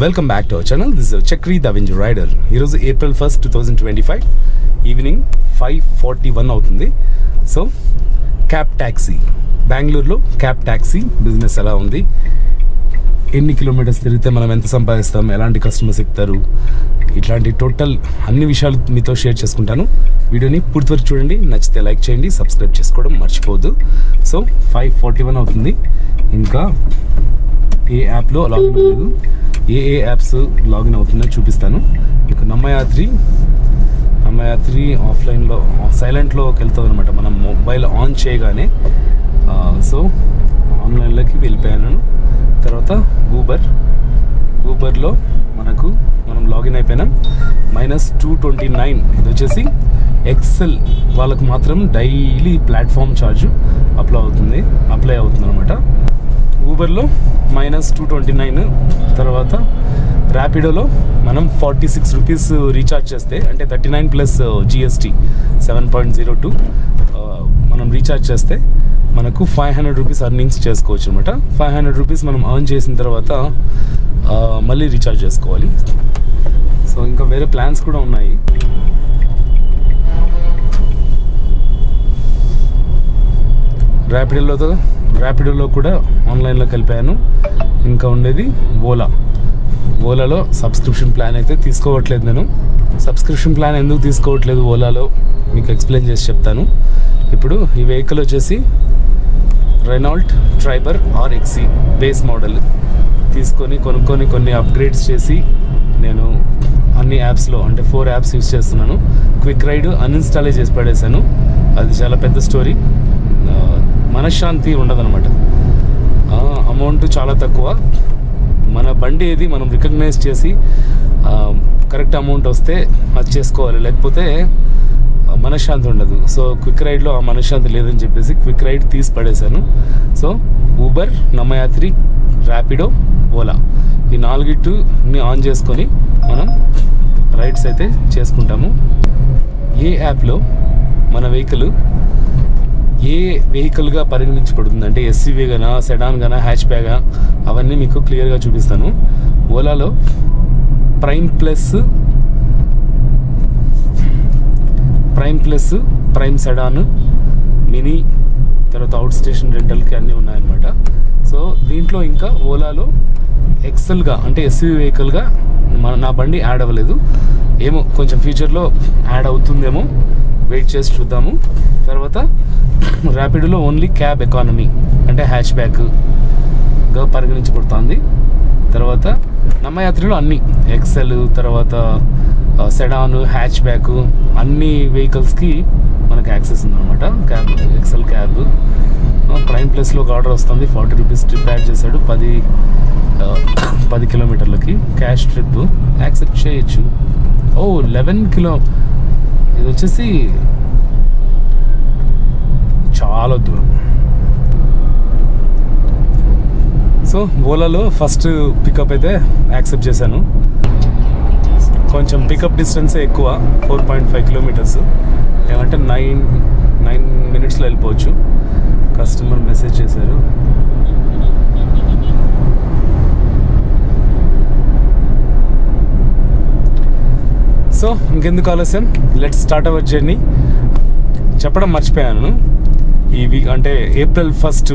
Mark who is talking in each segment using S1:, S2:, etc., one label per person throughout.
S1: Welcome back to our channel. This is Chakri the avenger rider. ఈరోజు April 1st, 2025 evening 5:41 అవుతుంది. So cab taxi, బెంగళూరులో cab taxi business ఎలా ఉంది, ఎన్ని kilometres తిరిగితే మనం ఎంత సంపాదిస్తాం, ఎలాంటి కస్టమర్స్ ఎక్కుతారు, ఇట్లాంటి టోటల్ అన్ని విషయాలు మీతో షేర్ చేసుకుంటాను. వీడియోని పూర్తి వరకు చూడండి, నచ్చితే లైక్ చేయండి, సబ్స్క్రైబ్ చేసుకోవడం మర్చిపోవద్దు. సో 5:41 అవుతుంది. ఇంకా ఏ యాప్లో లాగిన్ అవ్వలేదు, ఏ యాప్స్ లాగిన్ అవుతుందో చూపిస్తాను. మీకు నమ్మయాత్రి ఆఫ్లైన్లో సైలెంట్లోకి వెళ్తుంది అనమాట. మనం మొబైల్ ఆన్ చేయగానే సో ఆన్లైన్లోకి వెళ్ళిపోయాను. తర్వాత ఊబర్లో మనం లాగిన్ అయిపోయినాం. -229 ఇది వచ్చేసి ఎక్సెల్ వాళ్ళకు మాత్రం డైలీ ప్లాట్ఫామ్ ఛార్జ్ అప్లై అవుతుంది అనమాట. ఊబర్లో -229. తర్వాత ర్యాపిడోలో మనం 46 రూపీస్ రీఛార్జ్ చేస్తే, అంటే 39 ప్లస్ GST 7.02 మనం రీఛార్జ్ చేస్తే మనకు 500 రూపీస్ అర్నింగ్స్ చేసుకోవచ్చు అనమాట. 500 రూపీస్ మనం అర్న్ చేసిన తర్వాత మళ్ళీ రీఛార్జ్ చేసుకోవాలి. సో ఇంకా వేరే ప్లాన్స్ కూడా ఉన్నాయి. ర్యాపిడోలో కూడా ఆన్లైన్లోకి వెళ్ళిపోయాను. ఇంకా ఉండేది ఓలాలో సబ్స్క్రిప్షన్ ప్లాన్ అయితే తీసుకోవట్లేదు. నేను సబ్స్క్రిప్షన్ ప్లాన్ ఎందుకు తీసుకోవట్లేదు ఓలాలో మీకు ఎక్స్ప్లెయిన్ చేసి చెప్తాను. ఇప్పుడు ఈ వెహికల్ వచ్చేసి Renault Triber RXE base model కొనుక్కొని కొన్ని అప్గ్రేడ్స్ చేసి నేను అన్ని యాప్స్లో, అంటే 4 యాప్స్ యూస్ చేస్తున్నాను. క్విక్ రైడ్ అన్ఇన్స్టాలే చేసి పడేశాను. అది చాలా పెద్ద స్టోరీ. మనశ్శాంతి ఉండదన్నమాట. అమౌంట్ చాలా తక్కువ. మన బండి ఏది మనం రికగ్నైజ్ చేసి కరెక్ట్ అమౌంట్ వస్తే అది చేసుకోవాలి, లేకపోతే మనశ్శాంతి ఉండదు. సో క్విక్ రైడ్లో ఆ మనశ్శాంతి లేదని చెప్పేసి క్విక్ రైడ్ తీసి పడేశాను. సో ఊబర్, నమ్మయాత్రి, ర్యాపిడో, ఓలా ఈ 4ని ఆన్ చేసుకొని మనం రైడ్స్ అయితే చేసుకుంటాము. ఏ యాప్లో మన ఏ వెహికల్గా పరిగణించబడుతుంది, అంటే SUV గానా, సెడాన్ గానా, హ్యాచ్ బ్యాగా, అవన్నీ మీకు క్లియర్గా చూపిస్తాను. ఓలాలో prime plus, prime sedan, mini, తర్వాత అవుట్ స్టేషన్ రెంటల్కి అన్నీ ఉన్నాయన్నమాట. సో దీంట్లో ఇంకా ఓలాలో ఎక్సెల్గా, అంటే SUV వెహికల్గా నా బండి యాడ్ అవ్వలేదు. ఏమో కొంచెం ఫ్యూచర్లో యాడ్ అవుతుందేమో, వెయిట్ చేసి చూద్దాము. తర్వాత ర్యాపిడోలో ఓన్లీ క్యాబ్ ఎకానమీ, అంటే హ్యాచ్ బ్యాక్గా పరిగణించబడుతుంది. తర్వాత నమ్మయాత్రిలో అన్ని ఎక్సెల్, తర్వాత సెడాన్, హ్యాచ్ బ్యాక్ అన్ని వెహికల్స్కి మనకు యాక్సెస్ ఉందన్నమాట. XL cab. ప్రైమ్ ప్లస్లో ఒక ఆర్డర్ వస్తుంది, 40 రూపీస్ ట్రిప్ యాడ్ చేశాడు 10 కిలోమీటర్లకి. క్యాష్ ట్రిప్ యాక్సెప్ట్ చేయొచ్చు. 11 కిలో, ఇది వచ్చేసి చాలా దూరం. సో ఓలాలో ఫస్ట్ పికప్ అయితే యాక్సెప్ట్ చేశాను. కొంచెం పికప్ డిస్టెన్సే ఎక్కువ, 4.5 కిలోమీటర్స్. ఏమంటే 9 మినిట్స్లో వెళ్ళిపోవచ్చు. కస్టమర్ మెసేజ్ చేశారు. సో ఇంకెందుకు ఆలస్యం, లెట్స్ స్టార్ట్ అవర్ జర్నీ. చెప్పడం మర్చిపోయాను, ఈ వీక్ అంటే April 1st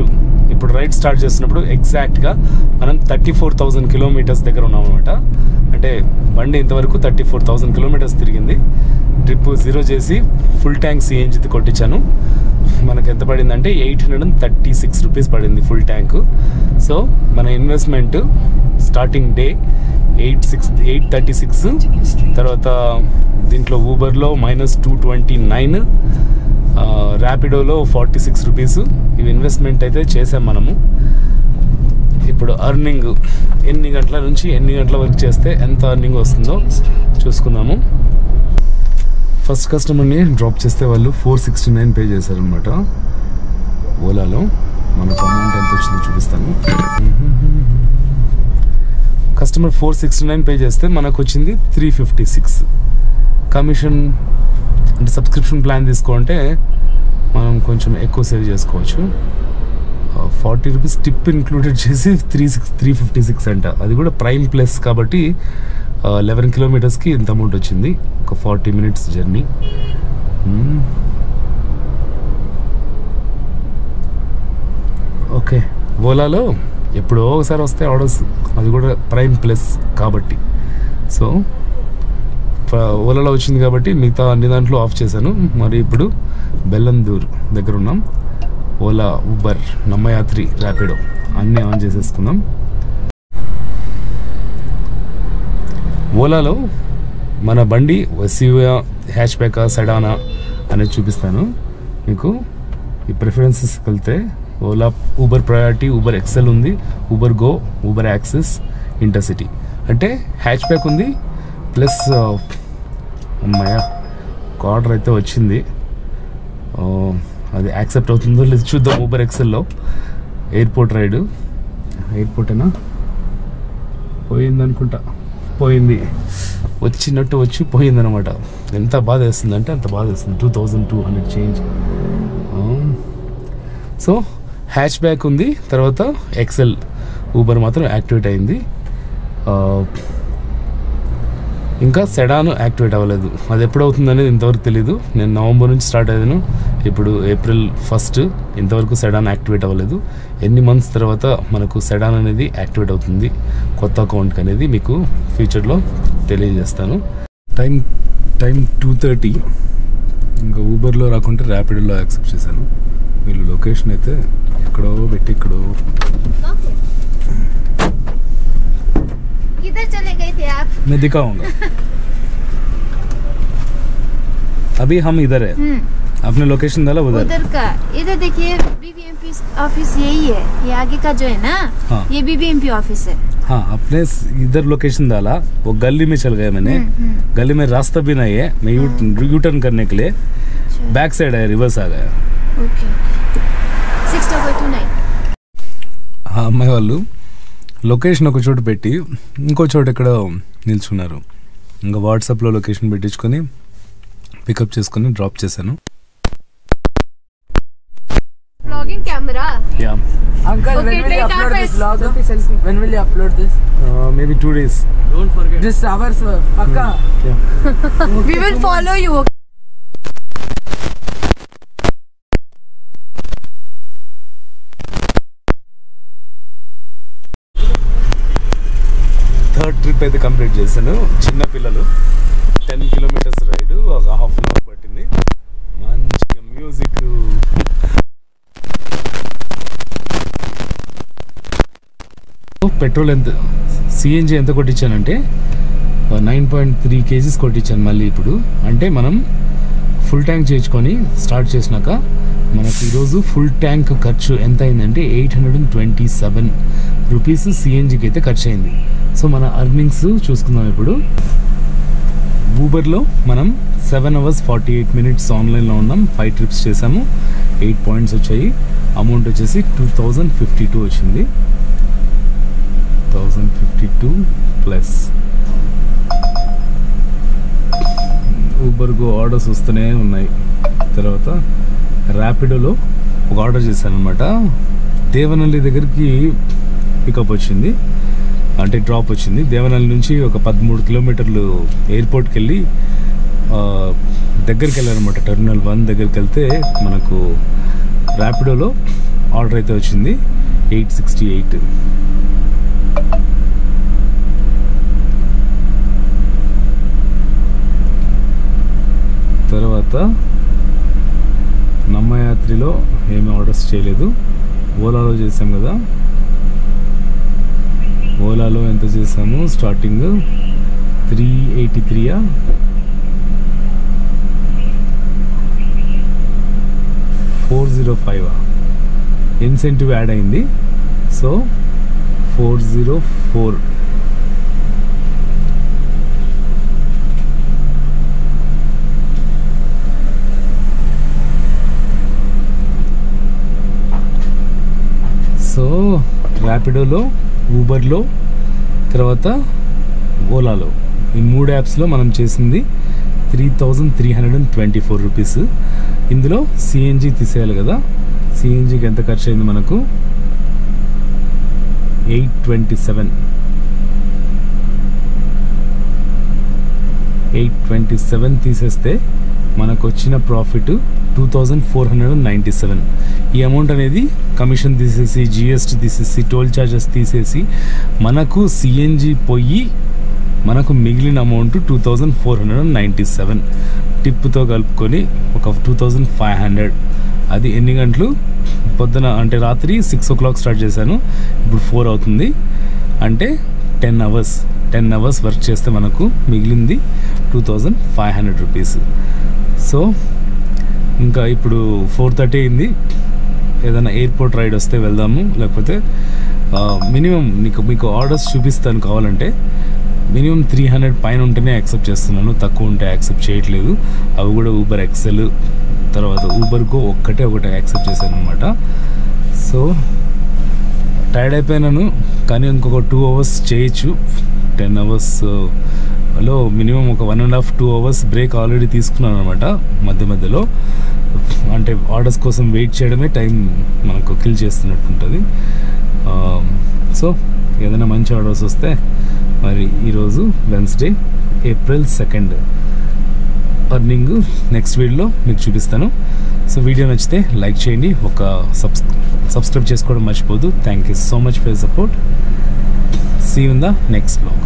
S1: ఇప్పుడు రైడ్ స్టార్ట్ చేస్తున్నప్పుడు ఎగ్జాక్ట్గా మనం 34,000 కిలోమీటర్స్ దగ్గర ఉన్నాం అనమాట. అంటే బండి ఇంతవరకు 34,000 కిలోమీటర్స్ తిరిగింది. ట్రిప్ 0 చేసి ఫుల్ ట్యాంక్ CNG కొట్టించాను. మనకు ఎంత పడిందంటే 836 రూపీస్ పడింది ఫుల్ ట్యాంక్. సో మన ఇన్వెస్ట్మెంట్ స్టార్టింగ్ డే 836. తర్వాత దీంట్లో ఊబర్లో -229, ర్యాపిడోలో 46 రూపీస్. ఇవి ఇన్వెస్ట్మెంట్ అయితే చేసాం మనము. ఇప్పుడు అర్నింగ్ ఎన్ని గంటల నుంచి ఎన్ని గంటల వరకు చేస్తే ఎంత అర్నింగ్ వస్తుందో చూసుకుందాము. ఫస్ట్ కస్టమర్ని డ్రాప్ చేస్తే వాళ్ళు 469 పే చేశారనమాట. ఓలాలో మనకు అమౌంట్ ఎంత వచ్చిందో చూపిస్తాను. కస్టమర్ 469 పే చేస్తే మనకు వచ్చింది 356. కమిషన్, అంటే సబ్స్క్రిప్షన్ ప్లాన్ తీసుకుంటే మనం కొంచెం ఎక్కువ సేవ్ చేసుకోవచ్చు. 40 రూపీస్ టిప్ ఇంక్లూడెడ్ చేసి 356 అంట. అది కూడా ప్రైమ్ ప్లస్ కాబట్టి 11 కిలోమీటర్స్కి ఇంత అమౌంట్ వచ్చింది. ఒక 40 మినిట్స్ జర్నీ. ఓకే, ఓలాలో ఎప్పుడో ఒకసారి వస్తే ఆర్డర్స్, అది కూడా ప్రైమ్ ప్లస్ కాబట్టి. సో ఓలాలో వచ్చింది కాబట్టి మిగతా అన్ని దాంట్లో ఆఫ్ చేశాను. మరి ఇప్పుడు బెల్లందూర్ దగ్గర ఉన్నాం. ఓలా, ఊబర్, నమ్మయాత్రి, ర్యాపిడో అన్నీ ఆన్ చేసేసుకుందాం. ఓలాలో మన బండి ఎస్యూవీ, హ్యాచ్ బ్యాక్, సెడానా అనేది చూపిస్తాను మీకు. ఈ ప్రిఫరెన్సెస్కి వెళ్తే Ola, Uber priority, Uber XL ఉంది, Uber go, Uber access, intercity. అంటే హ్యాచ్ బ్యాక్ ఉంది ప్లస్ అమ్మాయ ఆర్డర్ అయితే వచ్చింది. అది యాక్సెప్ట్ అవుతుందో లేదు చూద్దాం. ఊబర్ ఎక్సెల్లో ఎయిర్పోర్ట్ రైడు, ఎయిర్పోర్టేనా పోయింది అనుకుంటా, పోయింది, వచ్చినట్టు వచ్చి పోయిందనమాట. ఎంత బాధ వేస్తుంది అంటే అంత బాధ వేస్తుంది. 2200 చేంజ్. సో హ్యాచ్ బ్యాక్ ఉంది, తర్వాత ఎక్సెల్, ఊబర్ మాత్రం యాక్టివేట్ అయింది. ఇంకా సెడాన్ యాక్టివేట్ అవ్వలేదు. అది ఎప్పుడు అవుతుంది అనేది ఇంతవరకు తెలీదు. నేను నవంబర్ నుంచి స్టార్ట్ అయ్యాను, ఇప్పుడు April 1 ఇంతవరకు సెడాన్ యాక్టివేట్ అవ్వలేదు. ఎన్ని మంత్స్ తర్వాత మనకు సెడాన్ అనేది యాక్టివేట్ అవుతుంది కొత్త అకౌంట్కి అనేది మీకు ఫ్యూచర్లో తెలియజేస్తాను. టైం 2:30. ఇంకా ఊబర్లో రాకుంటే ర్యాపిడోలో యాక్సెప్ట్ చేశాను. వీళ్ళు లొకేషన్ అయితే ఎక్కడో పెట్టి ఎక్కడో.
S2: किधर चले गए थे आप?
S1: मैं दिखाऊंगा. अभी हम इधर है. आपने लोकेशन डाला उधर
S2: का. इधर देखिए बीबीएमपी ऑफिस यही है. ये आगे का जो है ना, हाँ. ये बीबीएमपी ऑफिस है.
S1: हाँ, अपने इधर लोकेशन डाला, वो गली में चल गया मैंने. गली में रास्ता भी नहीं है, मैं यू टर्न करने के लिए बैक साइड है, रिवर्स आ गया.
S2: ओके. 629.
S1: हाँ, అమ్మాయి వాళ్ళు లొకేషన్ ఒక చోట పెట్టి ఇంకో చోట ఎక్కడ నిల్చున్నారు. ఇంకా వాట్సాప్లో లొకేషన్ పెట్టించుకొని పికప్ చేసుకొని డ్రాప్ చేశాను.
S2: Vlogging camera.
S1: Yeah.
S3: Uncle,
S2: Okay,
S3: when will you
S2: take
S3: upload
S2: our
S3: this vlog? When will you upload this?
S1: Maybe 2 days.
S3: Don't forget. This hours, Pakka.
S1: Yeah.
S2: We will follow you.
S1: Third trip అయితే complete చేశాను. చిన్న పిల్లలు 10 kilometres ride, ఒక ½ hour పట్టింది. మంచిగా music. Petrol ఎంత, CNG ఎంత కొట్టించానంటే 9.3 kgs కొట్టించాను మళ్ళీ ఇప్పుడు. అంటే మనం ఫుల్ ట్యాంక్ చేయించుకొని స్టార్ట్ చేసినాక మనకు ఈరోజు ఫుల్ ట్యాంక్ ఖర్చు ఎంత అయిందంటే 827 రూపీస్ సిఎన్జికి అయితే ఖర్చు అయింది. సో మన అర్నింగ్స్ చూసుకుందాం ఇప్పుడు. ఊబర్లో మనం 7 hours 48 minutes ఆన్లైన్లో ఉన్నాం. 5 trips చేసాము, 8 points వచ్చాయి. అమౌంట్ వచ్చేసి 2052 వచ్చింది. 1052 ప్లస్ ఊబర్కు ఆర్డర్స్ వస్తూనే ఉన్నాయి. తర్వాత ర్యాపిడోలో ఒక ఆర్డర్ చేశాను అనమాట. దేవనల్లి దగ్గరికి పికప్ వచ్చింది, అంటే డ్రాప్ వచ్చింది. దేవనల్లి నుంచి ఒక 13 కిలోమీటర్లు ఎయిర్పోర్ట్కి వెళ్ళి దగ్గరికి వెళ్ళారనమాట. టెర్మినల్ 1 దగ్గరికి వెళ్తే మనకు ర్యాపిడోలో ఆర్డర్ అయితే వచ్చింది 868. తర్వాత నమ్మయాత్రిలో ఏమి ఆర్డర్స్ చేయలేదు. ఓలాలో చేసాం కదా, ఓలాలో ఎంత చేసాము స్టార్టింగ్ 383 405 ఇన్సెంటివ్ యాడ్ అయింది. సో 404. సో ర్యాపిడోలో, ఊబర్లో, తర్వాత ఓలాలో, ఈ 3 యాప్స్లో మనం చేసింది 3324 రూపీస్. ఇందులో సిఎన్జి తీసేయాలి కదా, సిఎన్జికి ఎంత ఖర్చు అయింది మనకు 827 తీసేస్తే మనకు వచ్చిన ప్రాఫిట్ 2497. ఈ అమౌంట్ అనేది కమిషన్ తీసేసి, జిఎస్టీ తీసేసి, టోల్ ఛార్జెస్ తీసేసి మనకు సిఎన్జి పోయి మనకు మిగిలిన అమౌంట్ 2497. టిప్తో కలుపుకొని ఒక 2500. అది ఎన్ని గంటలు? పొద్దున అంటే రాత్రి 6 o'clock స్టార్ట్ చేశాను, ఇప్పుడు 4 అవుతుంది. అంటే 10 hours వర్క్ చేస్తే మనకు మిగిలింది 2500 రూపీస్. సో ఇంకా ఇప్పుడు 4:30 అయింది. ఏదైనా ఎయిర్పోర్ట్ రైడ్ వస్తే వెళ్దాము, లేకపోతే మినిమం మీకు ఆర్డర్స్ చూపిస్తాను. కావాలంటే మినిమం 300 పైన ఉంటేనే యాక్సెప్ట్ చేస్తున్నాను, తక్కువ ఉంటే యాక్సెప్ట్ చేయట్లేదు. అవి కూడా ఊబర్ ఎక్సెల్, తర్వాత ఊబర్కో ఒకటే యాక్సెప్ట్ చేశాను అనమాట. సో టైర్డ్ అయిపోయినాను, కానీ ఇంకొక 2 hours చేయొచ్చు. 10 hours లో మినిమం ఒక 1.5-2 hours బ్రేక్ ఆల్రెడీ తీసుకున్నాను అనమాట మధ్యలో. అంటే ఆర్డర్స్ కోసం వెయిట్ చేయడమే టైం మనకు కిల్ చేస్తున్నట్టు ఉంటుంది. సో ఏదైనా మంచి ఆర్డర్స్ వస్తే మరి ఈరోజు వెన్స్డే April 2 అర్నింగ్ నెక్స్ట్ వీడియోలో మీకు చూపిస్తాను. సో వీడియో నచ్చితే లైక్ చేయండి, ఒక సబ్స్క్రైబ్ చేసుకోవడం మర్చిపోదు. Thank you so much for support. See you in the next blog.